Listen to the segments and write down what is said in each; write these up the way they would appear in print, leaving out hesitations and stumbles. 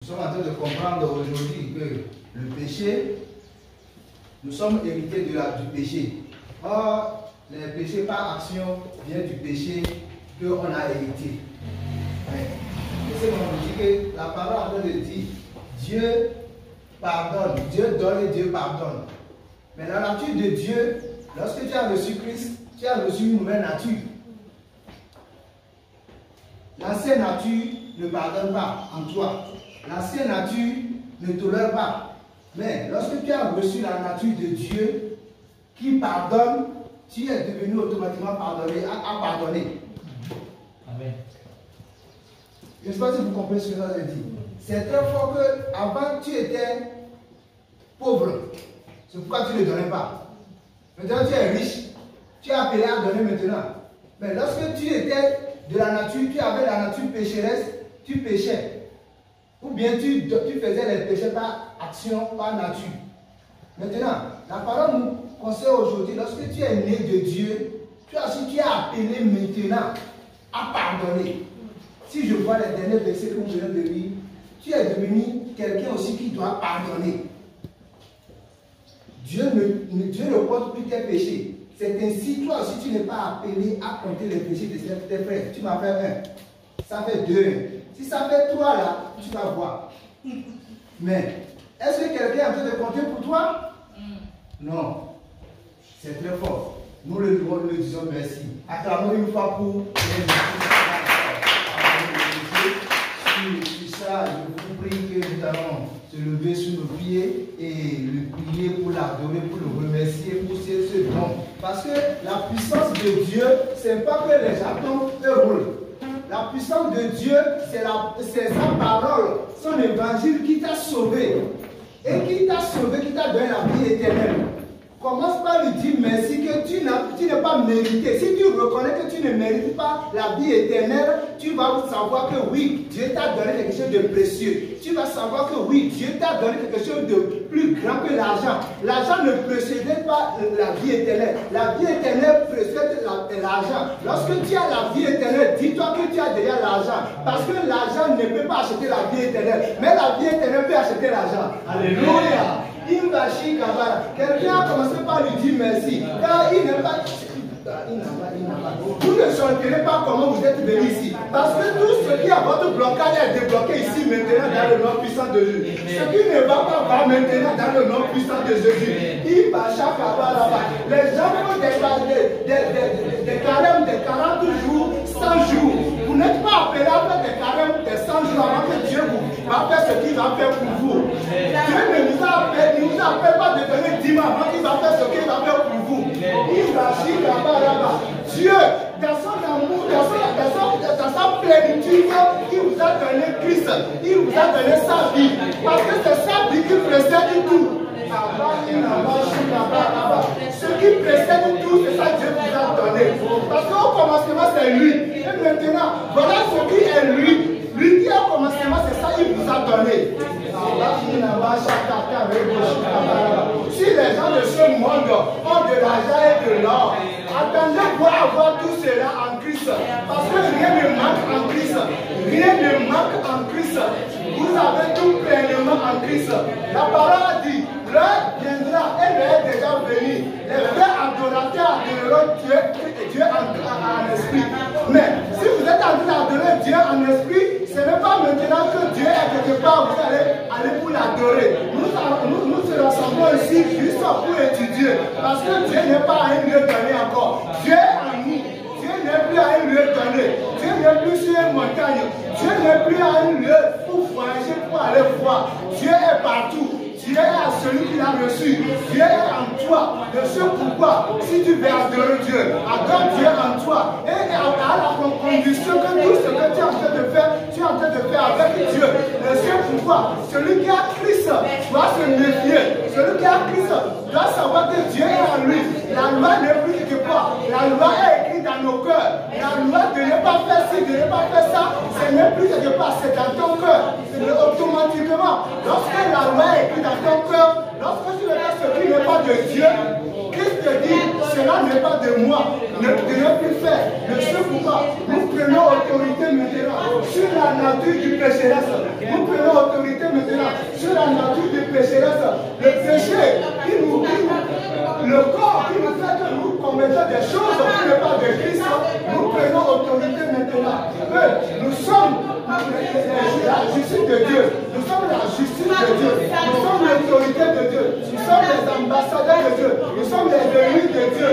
sommes en train de comprendre aujourd'hui que le péché, nous sommes hérités du péché. Or, le péché par action vient du péché qu'on a hérité. Et c'est comme on dit que la parole en train de dire Dieu pardonne, Dieu donne et Dieu pardonne. Mais la nature de Dieu, lorsque tu as reçu Christ, tu as reçu une nouvelle nature. L'ancienne nature ne pardonne pas en toi. L'ancienne nature ne tolère pas. Mais lorsque tu as reçu la nature de Dieu qui pardonne, tu es devenu automatiquement pardonné, à pardonner. Amen. Je ne sais pas si vous comprenez ce que ça veut dire. C'est très fort que avant tu étais pauvre. C'est pourquoi tu ne donnais pas. Maintenant tu es riche. Tu es appelé à donner maintenant. Mais lorsque tu étais de la nature, tu avais la nature pécheresse, tu péchais. Ou bien tu faisais les péchés par action, par nature. Maintenant, la parole nous conseille aujourd'hui, lorsque tu es né de Dieu, tu es appelé maintenant à pardonner. Si je vois les derniers versets que vous venez de lire, tu es devenu quelqu'un aussi qui doit pardonner. Dieu ne porte plus tes péchés. C'est ainsi, toi aussi, tu n'es pas appelé à compter les péchés de tes frères. Tu m'as fait un, ça fait deux. Si ça fait trois là, tu vas voir. Mais, est-ce que quelqu'un est en train de compter pour toi? Non. C'est très fort. Nous le disons merci. Acclamons une fois pour sur ça, je vous prie que nous allons se lever sur nos pieds et le prier pour l'adorer, pour le remercier pour ce don. Parce que la puissance de Dieu, ce n'est pas que les jardins roulent. La puissance de Dieu, c'est sa parole, son évangile qui t'a sauvé. Et qui t'a sauvé, qui t'a donné la vie éternelle. Commence par lui dire merci que tu n'es pas mérité. Si tu reconnais que tu ne mérites pas la vie éternelle, tu vas savoir que oui, Dieu t'a donné quelque chose de précieux. Tu vas savoir que oui, Dieu t'a donné quelque chose de plus grand que l'argent. L'argent ne précédait pas la vie éternelle. La vie éternelle précède l'argent. Lorsque tu as la vie éternelle, dis-toi que tu as déjà l'argent. Parce que l'argent ne peut pas acheter la vie éternelle. Mais la vie éternelle peut acheter l'argent. Alléluia. Quelqu'un a commencé par lui dire merci. Car il n'est pas. Vous ne chanterez pas comment vous êtes venus ici. Parce que tout ce qui a votre blocage est débloqué ici maintenant dans le nom puissant de Jésus. Ce qui ne va pas va maintenant dans le nom puissant de Jésus. Les gens font des carèmes de 40 jours, 100 jours. Vous n'êtes pas appelé à faire des carèmes de 100 jours avant que Dieu vous va faire ce qu'il va faire pour vous. Dieu ne nous appelle pas de donner 10 mois avant qu'il va faire ce qu'il va faire pour vous. Il va chier là-bas. Dieu, dans son amour, dans sa plénitude, il vous a donné Christ, il vous a donné sa vie. Parce que c'est sa vie qui précède tout. Ce qui précède tout, c'est ça que Dieu vous a donné. Parce qu'au commencement, c'est lui. Et maintenant, voilà ce qui est lui. Lui qui au commencement, c'est ça qu'il vous a donné. Si les gens de ce monde ont de l'argent et de l'or, attendez pour avoir tout cela en Christ. Parce que rien ne manque en Christ. Rien ne manque en Christ. Vous avez tout pleinement en Christ. La parole a dit, l'heure viendra et l'heure est déjà venue. Les vrais adorateurs adoreront Dieu en esprit. Mais si vous êtes en train d'adorer Dieu en esprit, ce n'est pas maintenant que Dieu est quelque part, vous allez aller pour l'adorer. Nous se rassemblons ici juste pour étudier. Parce que Dieu n'est pas à un lieu donné encore. Dieu est en nous. Dieu n'est plus à un lieu donné. Dieu n'est plus sur une montagne. Dieu n'est plus à un lieu pour voyager, pour aller voir. Dieu est partout. Dieu est à celui qui l'a reçu. Dieu est en toi. De ce pourquoi, si tu veux adorer Dieu, adore Dieu en toi. Et à la condition que tout ce que tu es en train de faire, tu es en train de faire avec Dieu. De ce pourquoi, celui qui a Christ doit se méfier. Celui qui a Christ doit savoir que Dieu est en lui. La loi n'est plus quelque part. La loi est écrite dans nos cœurs. La loi de ne pas faire ci, de ne pas faire ça, ce n'est plus quelque part, c'est dans ton cœur. C'est automatiquement. Lorsque la loi est écrite dans ton cœur, lorsque tu fais ce qui n'est pas de Dieu, Christ te dit, cela n'est pas de moi, ne plus faire. De ce pourquoi nous prenons autorité maintenant sur la nature du pécheresse. Nous prenons autorité pécheresse, le péché le corps qui nous fait que nous commettons des choses qui ne pas de Christ, nous prenons autorité maintenant. Nous sommes la justice de Dieu. Nous sommes la justice de Dieu. Nous sommes l'autorité de Dieu. Nous sommes les ambassadeurs de Dieu. Nous sommes les élus de Dieu.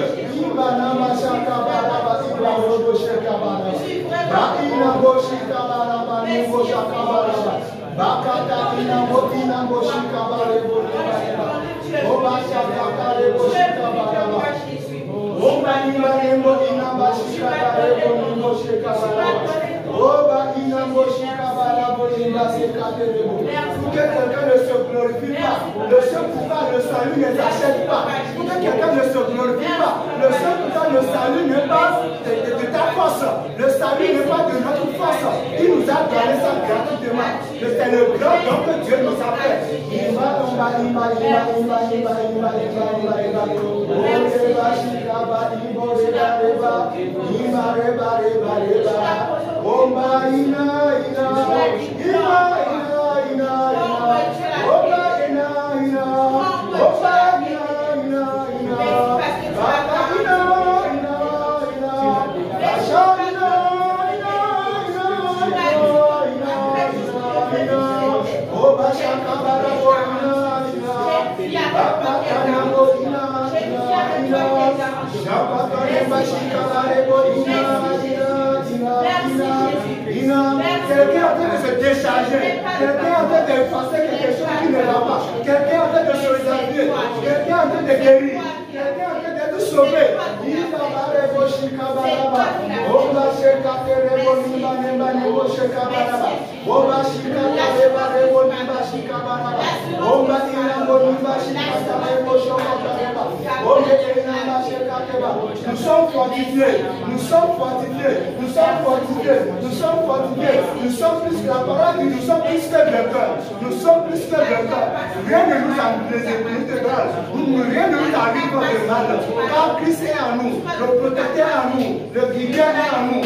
Pour que quelqu'un ne se glorifie pas, le seul pouvoir, le salut ne s'achète pas. Pour que quelqu'un ne se glorifie pas, le seul pouvoir, le salut n'est pas de ta force. Le salut n'est pas de notre force. Il nous a donné ça gratuitement. C'est le grand don que Dieu nous a fait. Quelqu'un est en train de se décharger, quelqu'un est en train d'effacer quelque chose qui ne va pas, quelqu'un est en train de se réserver, quelqu'un est en train de guérir, quelqu'un est en train d'être sauvé. Nous sommes fortifiés, nous sommes fortifiés, nous sommes fortifiés, nous sommes fortifiés, nous sommes plus que la parole dit, nous sommes plus que vainqueurs, nous sommes plus que vainqueurs. Rien ne nous ébranle, rien ne nous arrive de mal, car Christ est en nous, le protecteur est en nous, le guideur est en nous.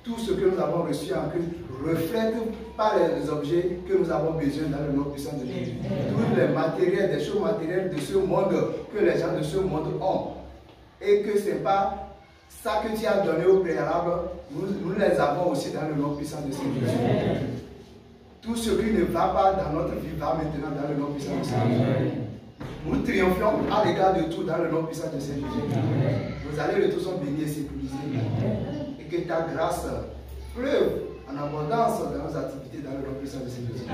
Tout ce que nous avons reçu en Christ reflète par les objets que nous avons besoin dans le nom puissant de Jésus. Tous les matériels, des choses matérielles de ce monde que les gens de ce monde ont. Et que ce n'est pas ça que tu as donné au préalable, nous les avons aussi dans le nom puissant de Jésus. Tout ce qui ne va pas dans notre vie va maintenant dans le nom puissant de Jésus. Nous triomphons à l'égard de tout dans le nom puissant de Jésus. Nos allers-retours sont bénis et sécurisés. Et que ta grâce pleuve en abondance dans nos activités dans le nom puissant de Jésus.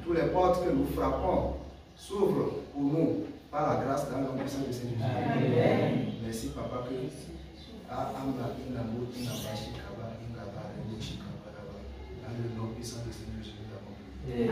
Toutes les portes que nous frappons s'ouvrent pour nous par la grâce dans le nom puissant de Jésus. Merci Papa que Dans le nom puissant de Seigneur Jésus, nous avons prié.